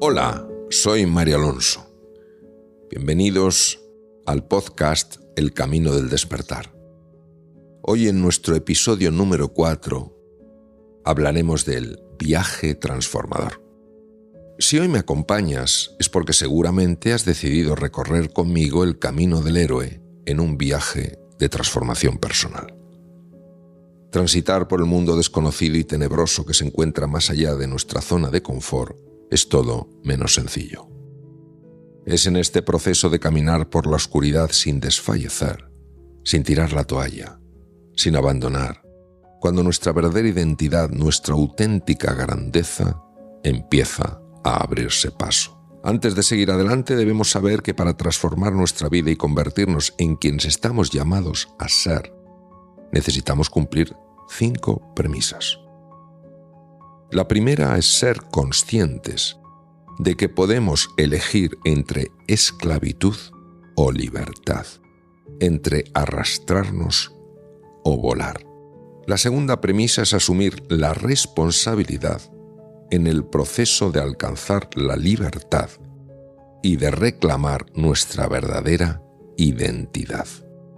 Hola, soy Mario Alonso. Bienvenidos al podcast El Camino del Despertar. Hoy en nuestro episodio número 4 hablaremos del viaje transformador. Si hoy me acompañas es porque seguramente has decidido recorrer conmigo el camino del héroe en un viaje de transformación personal. Transitar por el mundo desconocido y tenebroso que se encuentra más allá de nuestra zona de confort es todo menos sencillo. Es en este proceso de caminar por la oscuridad sin desfallecer, sin tirar la toalla, sin abandonar, cuando nuestra verdadera identidad, nuestra auténtica grandeza, empieza a abrirse paso. Antes de seguir adelante debemos saber que para transformar nuestra vida y convertirnos en quienes estamos llamados a ser, necesitamos cumplir 5 premisas. La primera es ser conscientes de que podemos elegir entre esclavitud o libertad, entre arrastrarnos o volar. La segunda premisa es asumir la responsabilidad en el proceso de alcanzar la libertad y de reclamar nuestra verdadera identidad.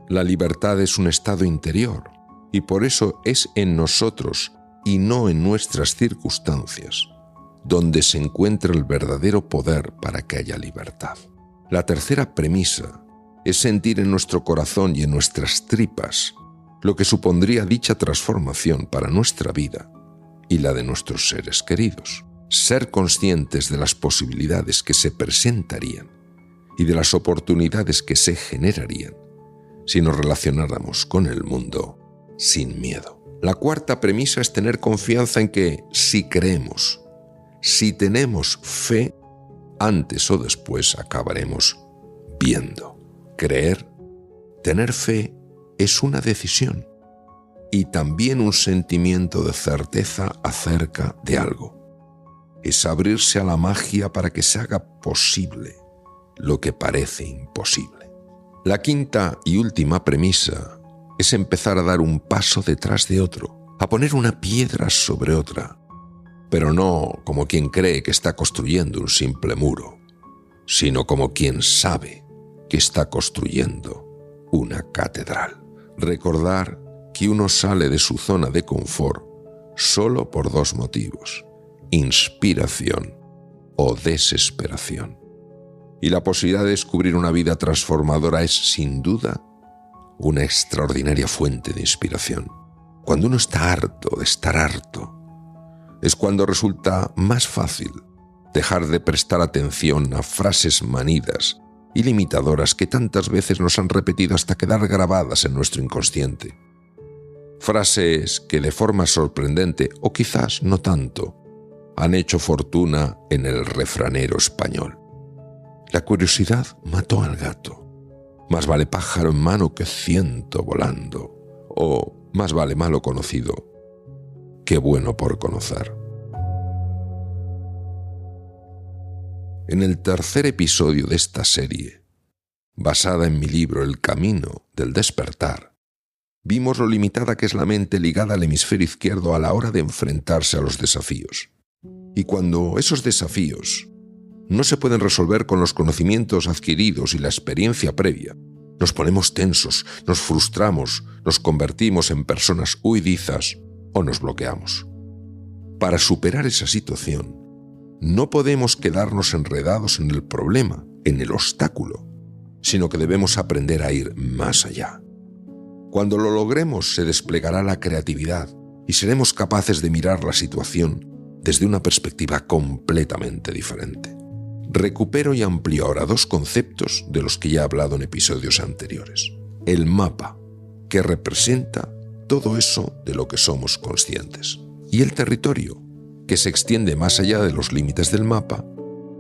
La libertad es un estado interior y por eso es en nosotros y no en nuestras circunstancias donde se encuentra el verdadero poder para que haya libertad. La tercera premisa es sentir en nuestro corazón y en nuestras tripas lo que supondría dicha transformación para nuestra vida y la de nuestros seres queridos. Ser conscientes de las posibilidades que se presentarían y de las oportunidades que se generarían si nos relacionáramos con el mundo sin miedo. La cuarta premisa es tener confianza en que si creemos, si tenemos fe, antes o después acabaremos viendo. Creer, tener fe es una decisión y también un sentimiento de certeza acerca de algo. Es abrirse a la magia para que se haga posible lo que parece imposible. La quinta y última premisa es empezar a dar un paso detrás de otro, a poner una piedra sobre otra, pero no como quien cree que está construyendo un simple muro, sino como quien sabe que está construyendo una catedral. Recordar que uno sale de su zona de confort solo por 2 motivos: inspiración o desesperación. Y la posibilidad de descubrir una vida transformadora es, sin duda, una extraordinaria fuente de inspiración. Cuando uno está harto de estar harto, es cuando resulta más fácil dejar de prestar atención a frases manidas y limitadoras que tantas veces nos han repetido hasta quedar grabadas en nuestro inconsciente. Frases que de forma sorprendente, o quizás no tanto, han hecho fortuna en el refranero español. La curiosidad mató al gato. Más vale pájaro en mano que ciento volando. O más vale malo conocido que bueno por conocer. En el tercer episodio de esta serie, basada en mi libro El Camino del Despertar, vimos lo limitada que es la mente ligada al hemisferio izquierdo a la hora de enfrentarse a los desafíos. Y cuando esos desafíos no se pueden resolver con los conocimientos adquiridos y la experiencia previa, nos ponemos tensos, nos frustramos, nos convertimos en personas huidizas o nos bloqueamos. Para superar esa situación, no podemos quedarnos enredados en el problema, en el obstáculo, sino que debemos aprender a ir más allá. Cuando lo logremos, se desplegará la creatividad y seremos capaces de mirar la situación desde una perspectiva completamente diferente. Recupero y amplío ahora 2 conceptos de los que ya he hablado en episodios anteriores. El mapa, que representa todo eso de lo que somos conscientes. Y el territorio, que se extiende más allá de los límites del mapa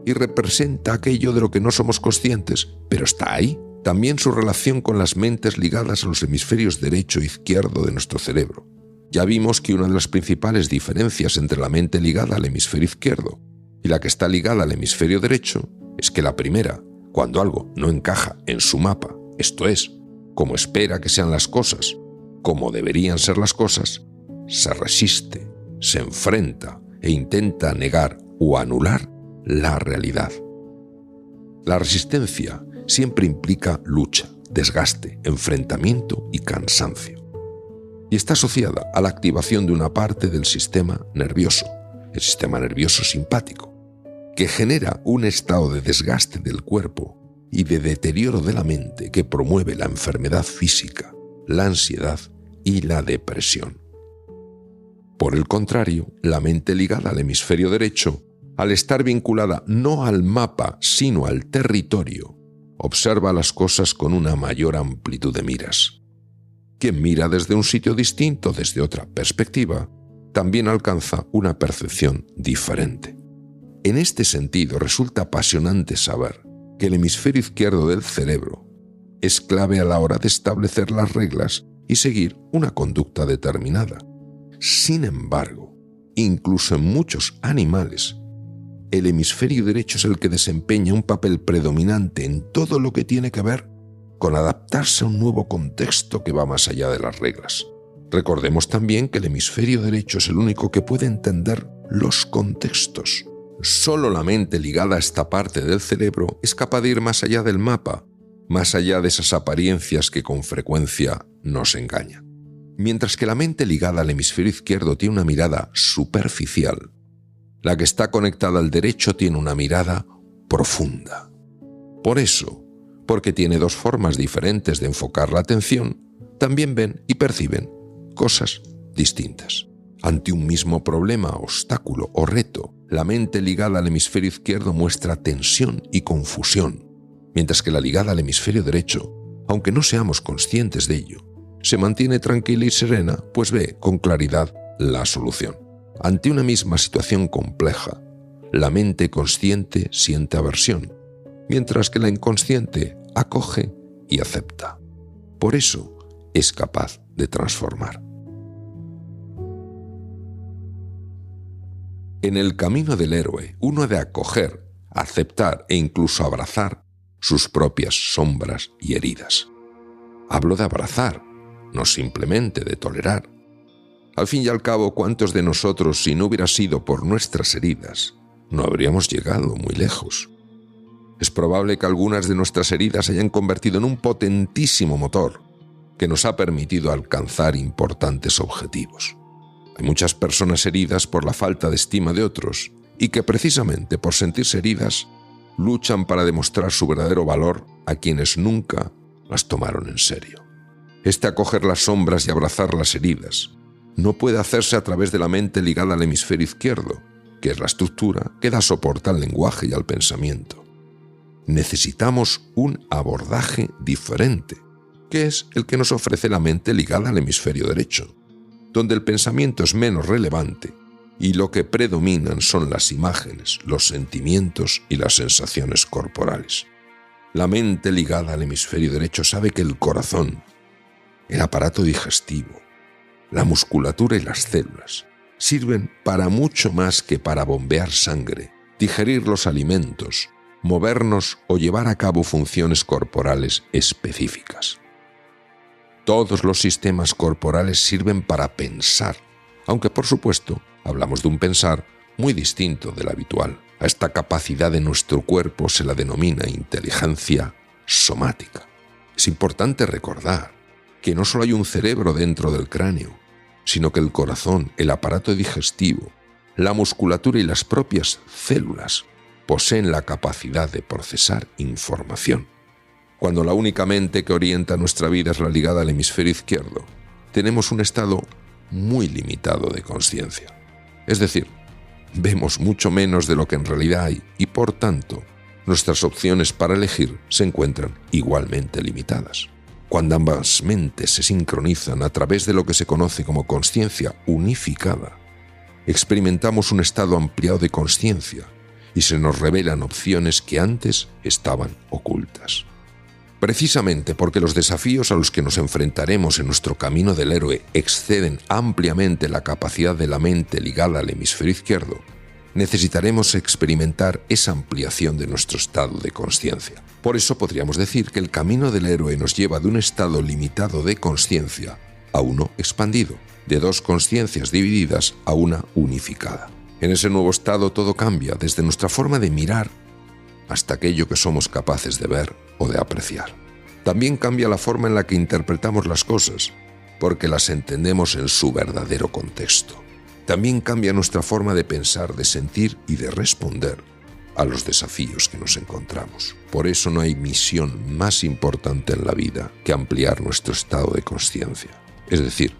y representa aquello de lo que no somos conscientes, pero está ahí. También su relación con las mentes ligadas a los hemisferios derecho e izquierdo de nuestro cerebro. Ya vimos que una de las principales diferencias entre la mente ligada al hemisferio izquierdo y la que está ligada al hemisferio derecho es que la primera, cuando algo no encaja en su mapa, esto es, como espera que sean las cosas, como deberían ser las cosas, se resiste, se enfrenta e intenta negar o anular la realidad. La resistencia siempre implica lucha, desgaste, enfrentamiento y cansancio. Y está asociada a la activación de una parte del sistema nervioso, el sistema nervioso simpático, que genera un estado de desgaste del cuerpo y de deterioro de la mente que promueve la enfermedad física, la ansiedad y la depresión. Por el contrario, la mente ligada al hemisferio derecho, al estar vinculada no al mapa sino al territorio, observa las cosas con una mayor amplitud de miras. Quien mira desde un sitio distinto, desde otra perspectiva, también alcanza una percepción diferente. En este sentido, resulta apasionante saber que el hemisferio izquierdo del cerebro es clave a la hora de establecer las reglas y seguir una conducta determinada. Sin embargo, incluso en muchos animales, el hemisferio derecho es el que desempeña un papel predominante en todo lo que tiene que ver con adaptarse a un nuevo contexto que va más allá de las reglas. Recordemos también que el hemisferio derecho es el único que puede entender los contextos. Solo la mente ligada a esta parte del cerebro es capaz de ir más allá del mapa, más allá de esas apariencias que con frecuencia nos engañan. Mientras que la mente ligada al hemisferio izquierdo tiene una mirada superficial, la que está conectada al derecho tiene una mirada profunda. Por eso, porque tiene dos formas diferentes de enfocar la atención, también ven y perciben cosas distintas. Ante un mismo problema, obstáculo o reto, la mente ligada al hemisferio izquierdo muestra tensión y confusión, mientras que la ligada al hemisferio derecho, aunque no seamos conscientes de ello, se mantiene tranquila y serena, pues ve con claridad la solución. Ante una misma situación compleja, la mente consciente siente aversión, mientras que la inconsciente acoge y acepta. Por eso es capaz de transformar. En el camino del héroe, uno ha de acoger, aceptar e incluso abrazar sus propias sombras y heridas. Hablo de abrazar, no simplemente de tolerar. Al fin y al cabo, ¿cuántos de nosotros, si no hubiera sido por nuestras heridas, no habríamos llegado muy lejos? Es probable que algunas de nuestras heridas se hayan convertido en un potentísimo motor que nos ha permitido alcanzar importantes objetivos. Hay muchas personas heridas por la falta de estima de otros y que precisamente por sentirse heridas luchan para demostrar su verdadero valor a quienes nunca las tomaron en serio. Acoger las sombras y abrazar las heridas no puede hacerse a través de la mente ligada al hemisferio izquierdo, que es la estructura que da soporte al lenguaje y al pensamiento. Necesitamos un abordaje diferente, que es el que nos ofrece la mente ligada al hemisferio derecho, donde el pensamiento es menos relevante y lo que predominan son las imágenes, los sentimientos y las sensaciones corporales. La mente ligada al hemisferio derecho sabe que el corazón, el aparato digestivo, la musculatura y las células sirven para mucho más que para bombear sangre, digerir los alimentos, movernos o llevar a cabo funciones corporales específicas. Todos los sistemas corporales sirven para pensar, aunque por supuesto hablamos de un pensar muy distinto del habitual. A esta capacidad de nuestro cuerpo se la denomina inteligencia somática. Es importante recordar que no solo hay un cerebro dentro del cráneo, sino que el corazón, el aparato digestivo, la musculatura y las propias células poseen la capacidad de procesar información. Cuando la única mente que orienta nuestra vida es la ligada al hemisferio izquierdo, tenemos un estado muy limitado de consciencia. Es decir, vemos mucho menos de lo que en realidad hay y, por tanto, nuestras opciones para elegir se encuentran igualmente limitadas. Cuando ambas mentes se sincronizan a través de lo que se conoce como consciencia unificada, experimentamos un estado ampliado de consciencia y se nos revelan opciones que antes estaban ocultas. Precisamente porque los desafíos a los que nos enfrentaremos en nuestro camino del héroe exceden ampliamente la capacidad de la mente ligada al hemisferio izquierdo, necesitaremos experimentar esa ampliación de nuestro estado de consciencia. Por eso podríamos decir que el camino del héroe nos lleva de un estado limitado de consciencia a uno expandido, de dos consciencias divididas a una unificada. En ese nuevo estado todo cambia, desde nuestra forma de mirar hasta aquello que somos capaces de ver o de apreciar. También cambia la forma en la que interpretamos las cosas, porque las entendemos en su verdadero contexto. También cambia nuestra forma de pensar, de sentir y de responder a los desafíos que nos encontramos. Por eso no hay misión más importante en la vida que ampliar nuestro estado de consciencia, es decir,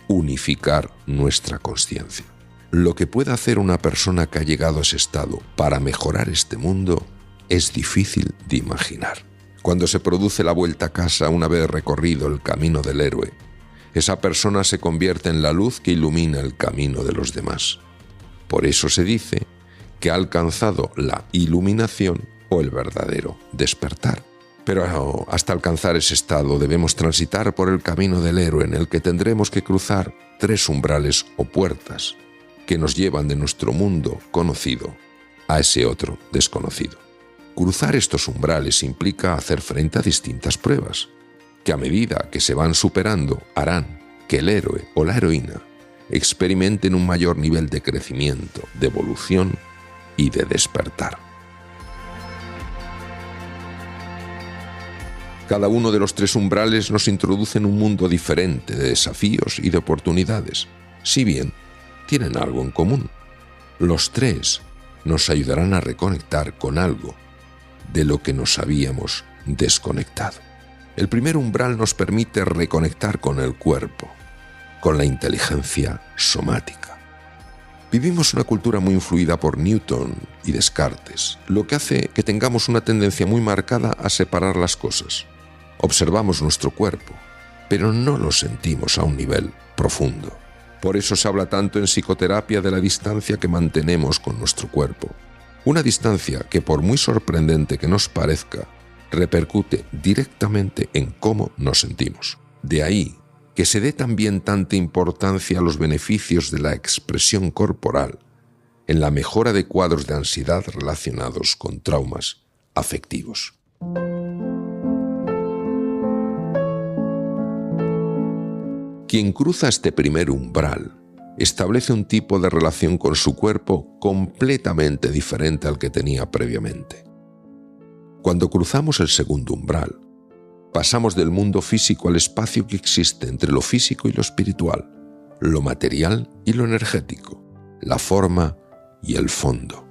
unificar nuestra consciencia. Lo que puede hacer una persona que ha llegado a ese estado para mejorar este mundo es difícil de imaginar. Cuando se produce la vuelta a casa una vez recorrido el camino del héroe, esa persona se convierte en la luz que ilumina el camino de los demás. Por eso se dice que ha alcanzado la iluminación o el verdadero despertar. Pero hasta alcanzar ese estado debemos transitar por el camino del héroe, en el que tendremos que cruzar 3 umbrales o puertas que nos llevan de nuestro mundo conocido a ese otro desconocido. Cruzar estos umbrales implica hacer frente a distintas pruebas, que a medida que se van superando harán que el héroe o la heroína experimenten un mayor nivel de crecimiento, de evolución y de despertar. Cada uno de los 3 umbrales nos introduce en un mundo diferente de desafíos y de oportunidades, si bien tienen algo en común. Los 3 nos ayudarán a reconectar con algo de lo que nos habíamos desconectado. El primer umbral nos permite reconectar con el cuerpo, con la inteligencia somática. Vivimos una cultura muy influida por Newton y Descartes, lo que hace que tengamos una tendencia muy marcada a separar las cosas. Observamos nuestro cuerpo, pero no lo sentimos a un nivel profundo. Por eso se habla tanto en psicoterapia de la distancia que mantenemos con nuestro cuerpo. Una distancia que, por muy sorprendente que nos parezca, repercute directamente en cómo nos sentimos. De ahí que se dé también tanta importancia a los beneficios de la expresión corporal en la mejora de cuadros de ansiedad relacionados con traumas afectivos. Quien cruza este primer umbral establece un tipo de relación con su cuerpo completamente diferente al que tenía previamente. Cuando cruzamos el segundo umbral, pasamos del mundo físico al espacio que existe entre lo físico y lo espiritual, lo material y lo energético, la forma y el fondo.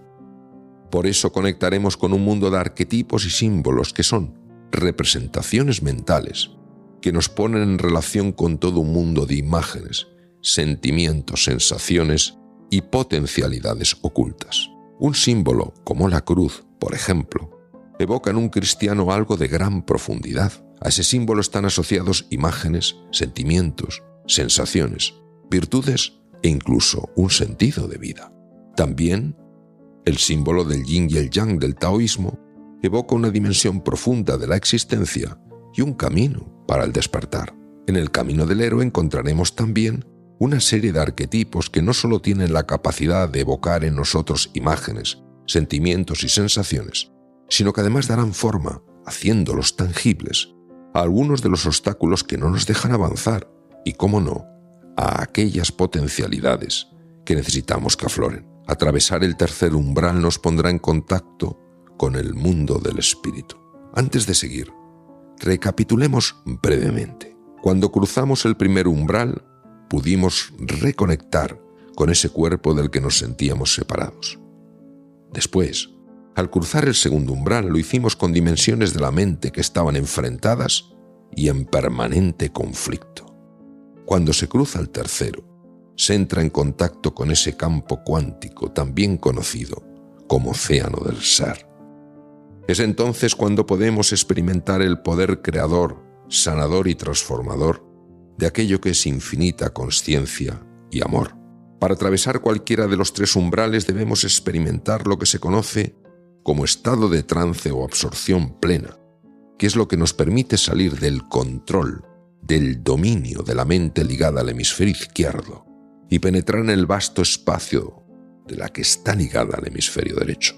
Por eso conectaremos con un mundo de arquetipos y símbolos que son representaciones mentales que nos ponen en relación con todo un mundo de imágenes, sentimientos, sensaciones y potencialidades ocultas. Un símbolo como la cruz, por ejemplo, evoca en un cristiano algo de gran profundidad. A ese símbolo están asociados imágenes, sentimientos, sensaciones, virtudes e incluso un sentido de vida. También, el símbolo del yin y el yang del taoísmo evoca una dimensión profunda de la existencia y un camino para el despertar. En el camino del héroe encontraremos también una serie de arquetipos que no solo tienen la capacidad de evocar en nosotros imágenes, sentimientos y sensaciones, sino que además darán forma, haciéndolos tangibles, a algunos de los obstáculos que no nos dejan avanzar y, cómo no, a aquellas potencialidades que necesitamos que afloren. Atravesar el tercer umbral nos pondrá en contacto con el mundo del espíritu. Antes de seguir, recapitulemos brevemente. Cuando cruzamos el primer umbral, pudimos reconectar con ese cuerpo del que nos sentíamos separados. Después, al cruzar el segundo umbral, lo hicimos con dimensiones de la mente que estaban enfrentadas y en permanente conflicto. Cuando se cruza el tercero, se entra en contacto con ese campo cuántico también conocido como océano del ser. Es entonces cuando podemos experimentar el poder creador, sanador y transformador de aquello que es infinita consciencia y amor. Para atravesar cualquiera de los 3 umbrales debemos experimentar lo que se conoce como estado de trance o absorción plena, que es lo que nos permite salir del control, del dominio de la mente ligada al hemisferio izquierdo y penetrar en el vasto espacio de la que está ligada al hemisferio derecho.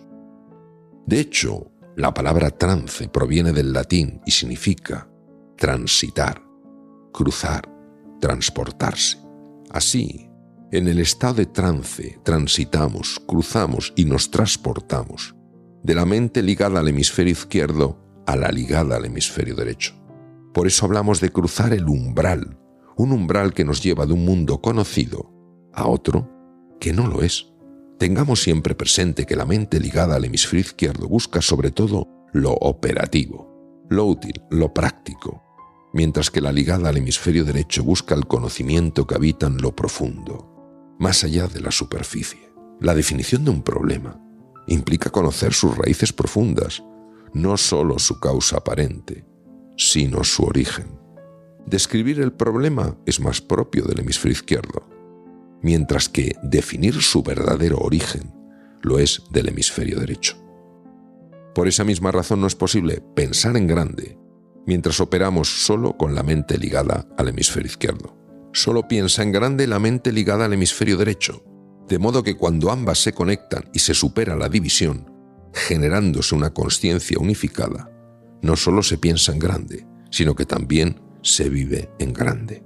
De hecho, la palabra trance proviene del latín y significa transitar, cruzar, transportarse. Así, En el estado de trance transitamos, cruzamos y nos transportamos de la mente ligada al hemisferio izquierdo a la ligada al hemisferio derecho. Por eso hablamos de cruzar el umbral, un umbral que nos lleva de un mundo conocido a otro que no lo es. Tengamos siempre presente que la mente ligada al hemisferio izquierdo busca sobre todo lo operativo, lo útil, lo práctico, mientras que la ligada al hemisferio derecho busca el conocimiento que habita en lo profundo, más allá de la superficie. La definición de un problema implica conocer sus raíces profundas, no solo su causa aparente, sino su origen. Describir el problema es más propio del hemisferio izquierdo, mientras que definir su verdadero origen lo es del hemisferio derecho. Por esa misma razón no es posible pensar en grande mientras operamos solo con la mente ligada al hemisferio izquierdo. Solo piensa en grande la mente ligada al hemisferio derecho, de modo que cuando ambas se conectan y se supera la división, generándose una consciencia unificada, no solo se piensa en grande, sino que también se vive en grande.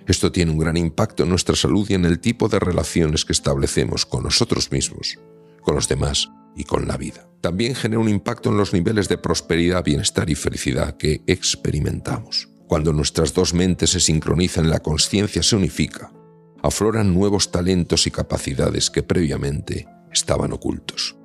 Esto tiene un gran impacto en nuestra salud y en el tipo de relaciones que establecemos con nosotros mismos, con los demás y con la vida. También genera un impacto en los niveles de prosperidad, bienestar y felicidad que experimentamos. Cuando nuestras dos mentes se sincronizan y la consciencia se unifica, afloran nuevos talentos y capacidades que previamente estaban ocultos.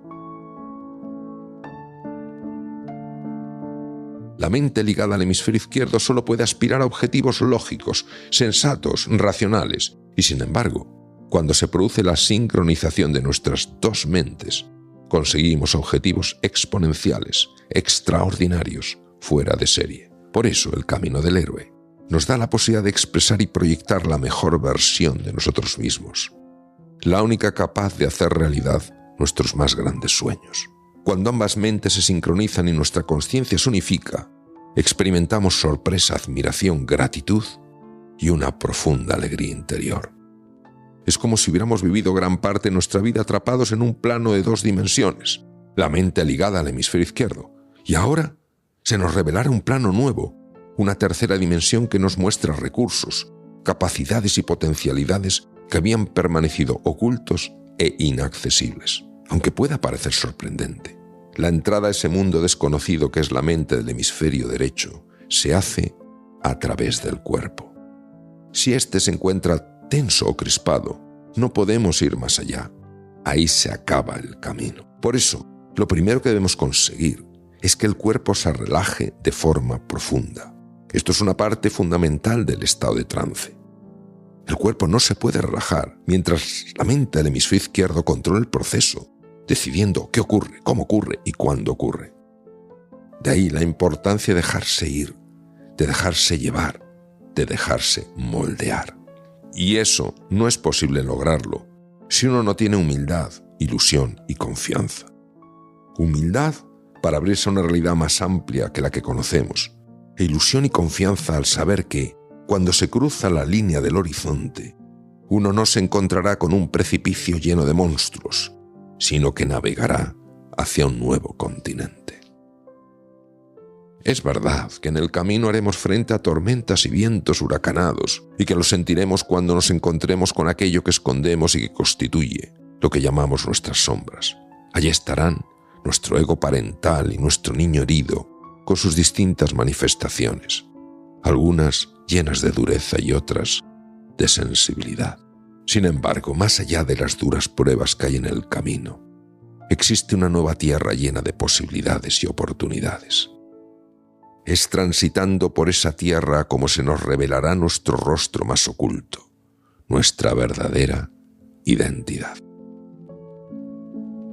La mente ligada al hemisferio izquierdo solo puede aspirar a objetivos lógicos, sensatos, racionales, y sin embargo, cuando se produce la sincronización de nuestras dos mentes, conseguimos objetivos exponenciales, extraordinarios, fuera de serie. Por eso el camino del héroe nos da la posibilidad de expresar y proyectar la mejor versión de nosotros mismos, la única capaz de hacer realidad nuestros más grandes sueños. Cuando ambas mentes se sincronizan y nuestra conciencia se unifica, experimentamos sorpresa, admiración, gratitud y una profunda alegría interior. Es como si hubiéramos vivido gran parte de nuestra vida atrapados en un plano de dos dimensiones, la mente ligada al hemisferio izquierdo, y ahora se nos revelara un plano nuevo, una tercera dimensión que nos muestra recursos, capacidades y potencialidades que habían permanecido ocultos e inaccesibles. Aunque pueda parecer sorprendente, la entrada a ese mundo desconocido que es la mente del hemisferio derecho se hace a través del cuerpo. Si éste se encuentra tenso o crispado, no podemos ir más allá. Ahí se acaba el camino. Por eso, lo primero que debemos conseguir es que el cuerpo se relaje de forma profunda. Esto es una parte fundamental del estado de trance. El cuerpo no se puede relajar mientras la mente del hemisferio izquierdo controla el proceso, decidiendo qué ocurre, cómo ocurre y cuándo ocurre. De ahí la importancia de dejarse ir, de dejarse llevar, de dejarse moldear. Y eso no es posible lograrlo si uno no tiene humildad, ilusión y confianza. Humildad para abrirse a una realidad más amplia que la que conocemos, e ilusión y confianza al saber que, cuando se cruza la línea del horizonte, uno no se encontrará con un precipicio lleno de monstruos, sino que navegará hacia un nuevo continente. Es verdad que en el camino haremos frente a tormentas y vientos huracanados, y que lo sentiremos cuando nos encontremos con aquello que escondemos y que constituye lo que llamamos nuestras sombras. Allí estarán nuestro ego parental y nuestro niño herido, con sus distintas manifestaciones, algunas llenas de dureza y otras de sensibilidad. Sin embargo, más allá de las duras pruebas que hay en el camino, existe una nueva tierra llena de posibilidades y oportunidades. Es transitando por esa tierra como se nos revelará nuestro rostro más oculto, nuestra verdadera identidad.